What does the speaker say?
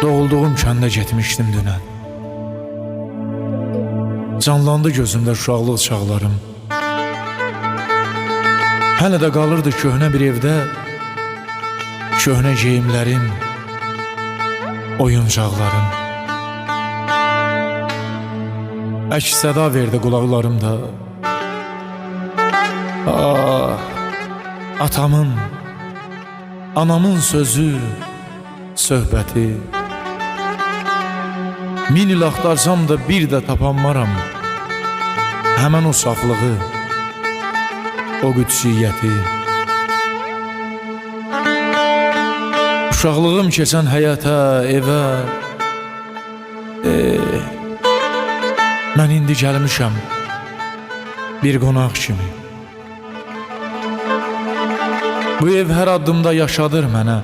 Doğulduğum kəndə getmişdim dünən. Canlandı gözümdə uşaqlıq çağlarım. Hələ də qalırdı köhnə bir evdə, köhnə geyimlərim, oyuncaqlarım. Əks-səda verdi qulaqlarımda. Ah, atamın, anamın sözü, söhbəti. Min il axtarsam da bir də tapanmaram həmən o saflığı, o qüdsiyyəti. Uşaqlığım keçən həyata, evə, mən indi gəlmişəm bir qonaq kimi. Bu ev hər addımda yaşadır mənə